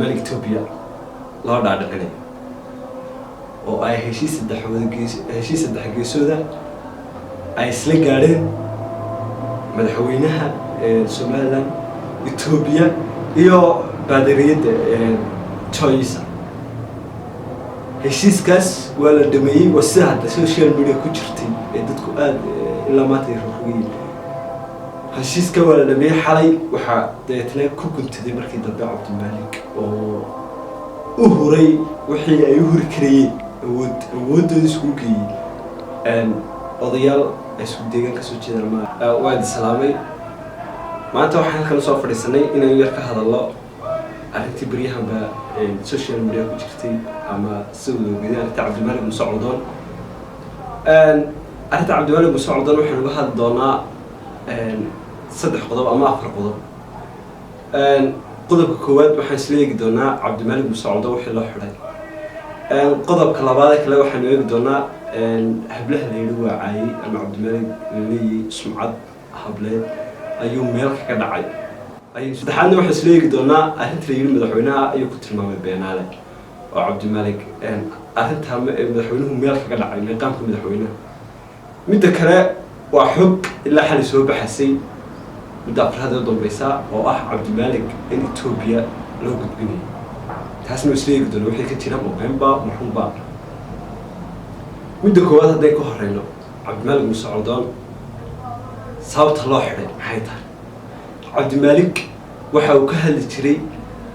ملك توبيا لا داعي لقني oo ay heshiis saddex geesooda ay isla gaareen madaxweynaha Soomaaliland Ethiopia iyo baadariyada Choice heshiiskaas waa la dhameeyay wasaaradda social media ku jirtay ee dadku aad ilaa maanta ay ruuxiyeen heshiiska waa la dhameeyay xalay waxa deetna ku guntaday markii dambe Cabdimalik oo u huray wixii ay u huri kareen awoodooda isku geeyay odayaal isku deegaan ka soo jeedaan ma waad salaamay maanta waxaan kala soo fadhiisanay inaan yar ka hadalno arrintii baryahanba social media ku jirtay ama sawirada gudaha Cabdimalik Musocdoon arrinta Cabdimalik Musocdoon waxaan uga hadli doonaa saddex qodob ama afar qodob qodobka koowaad waxaan isla eegi doonaa Cabdimalik Musocdoon wixii loo xiray qodobka labaad kale waxaan eegi doonaa hablaha la yiri waa caayay ama Cabdimalik leeyahay sumcad hableed ayuu meel ka dhacay ay saddexaadna waxaan isla eegi doonaa arrinta la yiri madaxweynaha ayuu ku tilmaamay beenaale oo Cabdimalik arrinta madaxweynuhu meel ka dhacay nidaamka madaxweynaha midda kale waa xog ilaa xal soo baxay muddo afraad oo dambaysa oo ah Cabdimalik in Ethiopia loo gudbiyay taasna isla eegi doonaa wixii ka jira November muxuunba midda koowaad haday ku horeyno Cabdimalik Musocdoon sababta loo xiray maxay tahay Cabdimalik waxa uu ka hadli jiray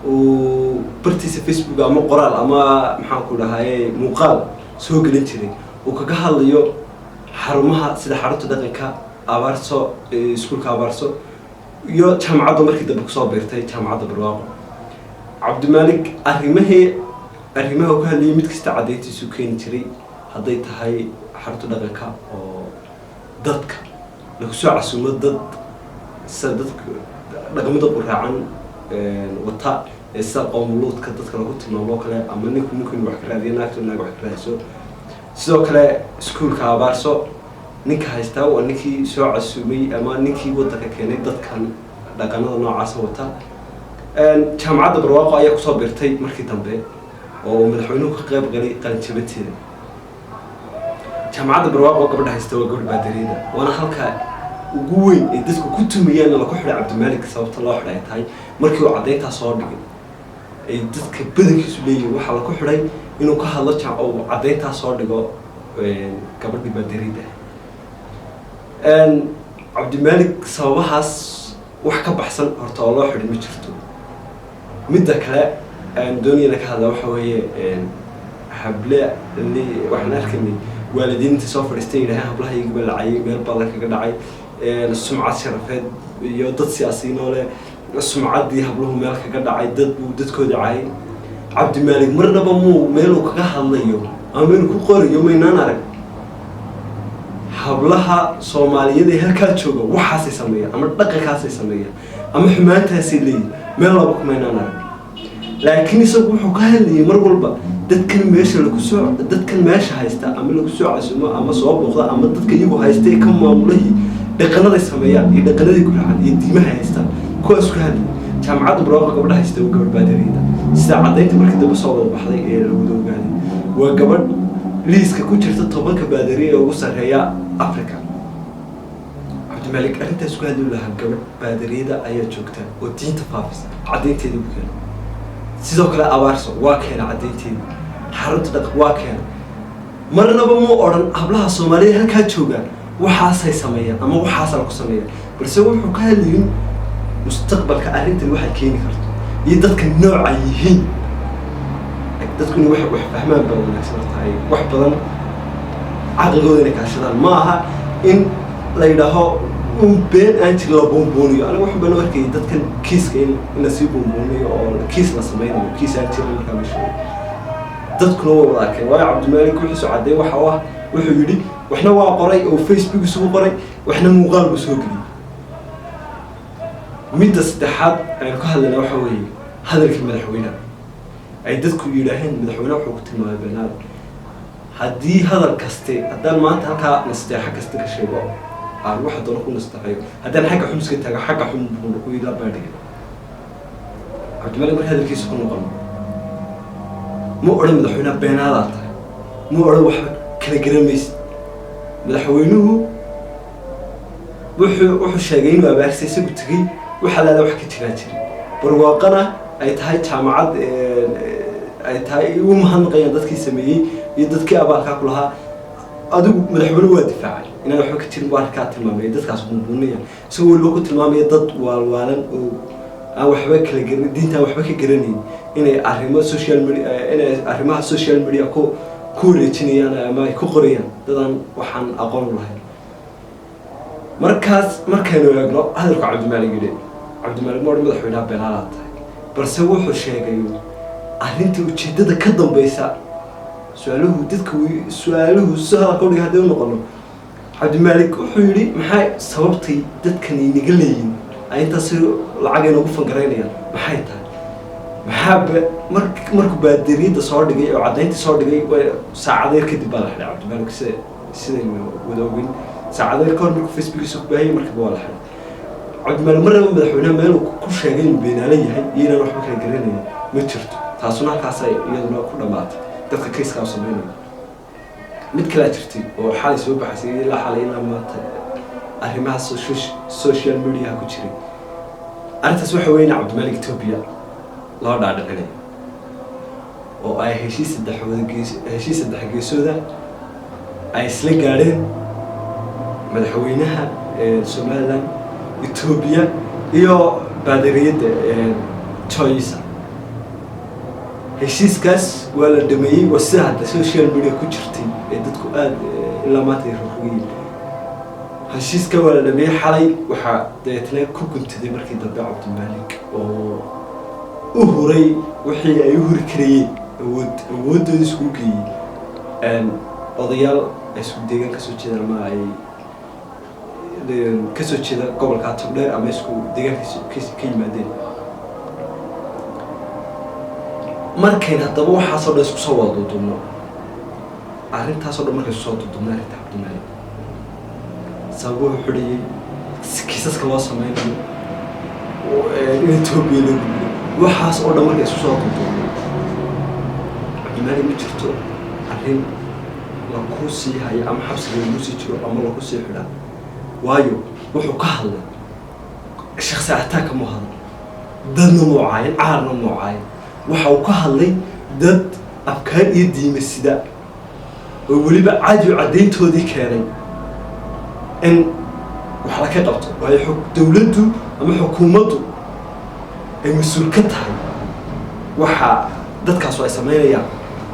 oo bartiisa Facebook ama qoraal ama maxaan ku dhahay muuqaal soo gelin jiray oo kaga hadlayo xarumaha sida xarunta dhaqanka abaarso iskuulka abaarso iyo jaamacadda markii dambe ku soo beertay jaamacadda Barwaaqo Cabdimalik arrimaha uu ka hadlayay mid kasta cadeyntiisu keen jiray haday tahay xarunta dhaqanka oo dadka lagu soo casuumo dadka dhaqamada quraacan wata isa qowmuluudka dadka lagu tilmaamo kale ama ninka wax ka raadiyay naagtuna wax ka raadso sidoo kale iskuulka abaarso ninka haysta waa ninkii soo casuumay ama ninkii waddanka keenay dadkan dhaqanada noocaas wata jaamacadda Barwaaqo ayaa ku soo beertay markii dambe oo madaxweynuhu ka qayb galay qalinjabateeda jaamacadda Barwaaqo gabadha haysta waa gabadh baadariyada wana halka ugu weyn ee dadku ku tumiyaan la ku xiray Cabdimalik sababta loo xiray tahay markii uu cadeynta soo dhigay ay dadka badankiisu leeyihiin waxa la ku xiray inuu ka hadlo oo cadeynta soo dhigo gabadha baadariyada Cabdimalik sababahaas wax ka baxsan horta loo xiray ma jirto midda kale dooniyana ka hadla waxa weeye hable waxaan arkaynay waalidiinta soo fadhiistay ilaahay hablaha iyaga balacay meel badan kaga dhacay sumcad sharafeed iyo dad siyaasiyiin oo leh sumcaddii habluhu meel kaga dhacay dadkooda caayay Cabdimalik marnaba meel uu kaga hadlayo ama meel ku qorayo maynaan arag hablaha Soomaaliyeed ee halka jooga waxaas ay sameeyaan ama dhaqankaas ay sameeyaan ama xumaantaas ay leeyihiin meel laba ku maynaan arag laakiin isagu wuxuu ka hadlayay mar walba dadkan meesha haysta ama lagu soo casuumo ama soo booqda ama dadka iyagu haystay ka maamulay dhaqanada sameeyaan iyo dhaqanada guraan iyo diimaha haysta kuwaas ku hadlay jaamacadda Barwaaqo gabadha haysta oo gabadh baadariyada sida cadeynta markii dambe soo wada baxday ee lagu doogaanay waa gabadh liiska ku jirta 10 baadariye ugu sareeya Afrika Cabdimalik arrintaas ku hadlay lahaa gabadh baadariyada ayaa joogta oo diinta faafisa cadeynteedu ku keenay sidoo kale abaarso waa keenay cadeynteedu xarunta dhaqan waa keenay marnaba oran hablaha Soomaaliyeed halka joogaan waxaas ay sameeyaan ama waxaas ay ku sameeyaan balse wuxuu ka hadlayay mustaqbalka arrintan waxa keeni karto iyo dadka nooca yihiin dadkuna wax fahmaan badan wanaagsan tahay wax badan aqalooda ka shadaan ma aha in la yiraahdo been anti la bomboniyo aniga wax baan arkay dadkan kiiska in la sii bomboniyo oo kiis la sameeyo kiis anti la ka misho dadkuna waa arkay waa Cabdimalik wuxuu soo cadeeyay wuxuu yiri waxna waa qoray oo Facebook soo qoray waxna muuqaal ku soo geliyay midda saddexaad ay ka hadlayna waxa weeye hadalkii madaxweynaha ay dadku yiraahdeen madaxweynaha wuxuu ku tilmaamay beenaad haddii hadal kaste haddaan maanta halka nasteexa kasta ka sheego waxa doon ku nasteexay haddaan xagga xumska taga xagga xum buu ku ila baadhiyo cabdimalik marka hadalkiisa ku noqono ma odhan madaxweynaha beenaadaa tahay ma odhan waxba kala garan maysid madaxweynuhu wuxuu sheegay inuu abaarsa isagu tegey waxa laala wax ka jiraa jiray barwaaqana ay tahay jaamacad ay tahay u mahadnaqayaan dadkii sameeyey iyo dadkii abaalkaa ku lahaa adigu madaxweynuhu waa difaacay inaan waxba ka jirin waa arkaa tilmaamay dadkaas bunbunaya isagoo weliba ku tilmaamaya dad waalwaalan oo aan waxba kala garan diintaan waxba ka garanayn inay arrimo social media inay arrimaha social media ku wareejinayaan ama ay ku qorayaan dadaan waxaan aqoon u lahayn markaas markaynu eegno hadalku cabdimalik yidhi cabdimalik ma odhan madaxweynaha beenaalaad tahay balse wuxuu sheegay arrintii ujeeddada ka dambaysa su-aaluhu dadka su-aaluhu si hadalka udhiga hadday u noqono cabdimalik wuxuu yidhi maxay sababtay dadkan inaga leeyihin ay intaas lacag ay noogu fangaraynayaan maxay tahay maxaa markuu baadiriyadda soo dhigay oo caddayntii soo dhigay saacadeer kadib baa la xidhay cabdimalik sidaynu wada ogeyn saacadeer ka hor markuu facebookiisa ku baahayay markaba waa la xidhay cabdimalik marnaba madaxweynaha meel ku sheegay inuu beenaale yahay iyo inaan waxba kala garanayn ma jirto taasuna halkaasay iyaduna ku dhammaatay dadka kayskaa sameynaya mid kalaa jirtay oo xalay soo baxaysay ilaa xalay ilaa maanta arrimaha social mediaha ku jiray arrintaas waxa weyn cabdimalik Ethiopia loo dhaadhicinay oo ay heshiis saddex geesooda ay isla gaadheen madaxweynaha Somaliland Ethiopia iyo baadiriyadda Choice heshiiskaas waa la dhameeyey waa sida hadda social media ku jirtay ee dadku aad ilaa maanta ay rogayeen heshiiska waa la dhameeyey xalay waxaa deetna ku guntaday markii dambe cabdimalik oo u huray wixii ay u huri karayeen awoodooda isku geeyey odayaal ay isku deegaan kasoo jeedaan ama ay kasoo jeeda gobolka Togdheer ama isku deegaankiisa ka yimaadeen markayna haddaba waxaasoo dhan isku soo wada duudubno arrintaasoo dhan markay isku soo duudubno arrinta cabdimalik sababuhu xidhiyey kiisaska loo sameynayo in Ethiopia loo gudbiyo waxaas oo dhan markay isku soo duudubno cabdimalik ma jirto arrin lagu sii hayo ama xabsiga lagu sii jiro ama lagu sii xidhaa waayo wuxuu ka hadlay shakhsi ataaka mu hadlo dadna muucaayan caarna muucaayan waxa uu ka hadlay dad afkaar iyo diime sida oo weliba caddayntoodii keenay in wax la ka qabto waayo dowladdu ama xukuumaddu ay mas-uul ka tahay waxa dadkaas ay sameynayaan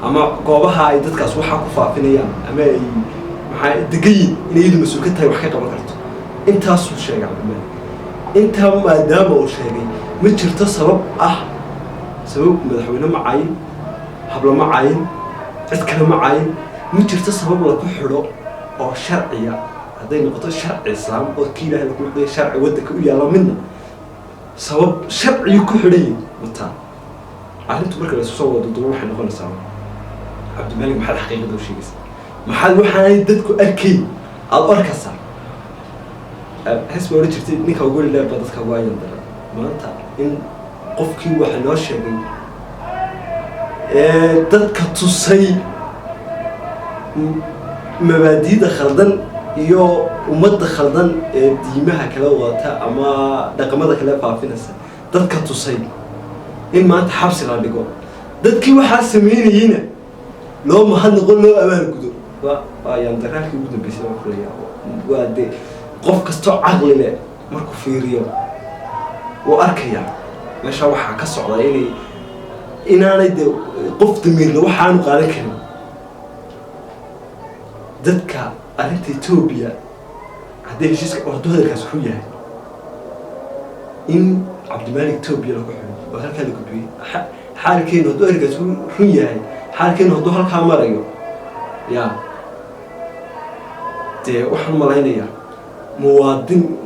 ama goobaha ay dadkaas waxaa ku faafinayaan ama ay maxaa degayin inay iyadu mas-uul ka tahay wax ka qaban karto intaasuu sheegay cabdimalik intaa maadaama uu sheegay ma jirto sabab madaxweyne ma caayin hablo ma caayin cid kale ma caayin ma jirto sabab lagu xidho oo sharciya hadday noqoto sharci islaam oo kii ilaahay lagu xidhay sharci waddanka u yaalla midna sabab sharciyu ku xidhayay mataa arrintu marka la isku soo wada duubo waxay noqonaysaa cabdimalik maxaad xaqiiqada u sheegaysaa maxaad waxaanay dadku arkayn aada arkaysaa hees baa odhan jirtay ninka ugu dheer baa dadka ugu ayan dara maanta in qofkii waxa loo sheegay dadka tusay mabaadiida khaldan iyo ummadda khaldan ee diimaha kala wadata ama dhaqamada kala faafinaysa dadka tusay in maanta xabsi la dhigo dadkii waxaa sameynayeyna loo mahadnaqon loo abaalgudo ayaan daraalkii ugu dambeysay baan fulayaa waa dee qof kastoo caqli leh markuu fiiriyo wuu arkayaa meesha waxaa ka socda inaanay dee qof damiirna waxaanu qaadan karin dadka arrinta Ethiopia haddii heshiiska hadduu hadalkaas ku yahay in cabdimalik Ethiopia lagu xidho oo halkaa la gudbiyey xaalkeenu hadduu hadalkaas run yahay xaalkeenu hadduu halkaa marayo yaa dee waxaan malaynayaa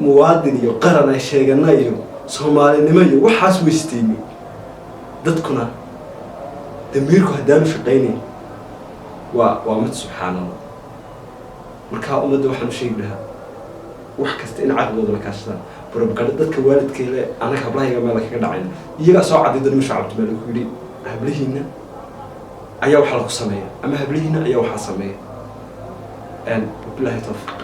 muwaadin iyo qaran ay sheeganayo Soomaalinimo iyo waxaas weysteeyay dadkuna damiirku haddaanu shaqaynayn waa mid subxaanallah markaa ummadda waxaan u sheegi lahaa wax kasta in caqligooda la kaashadaan propaganda dadka waalidkeeda anaga hablahayga meel kaga dhacayna iyagaa soo cadday dad musha cabdimaalik ku yidhi hablihiina ayaa waxa lagu sameeya ama hablihiina ayaa waxaa sameeya billahi tawfiiq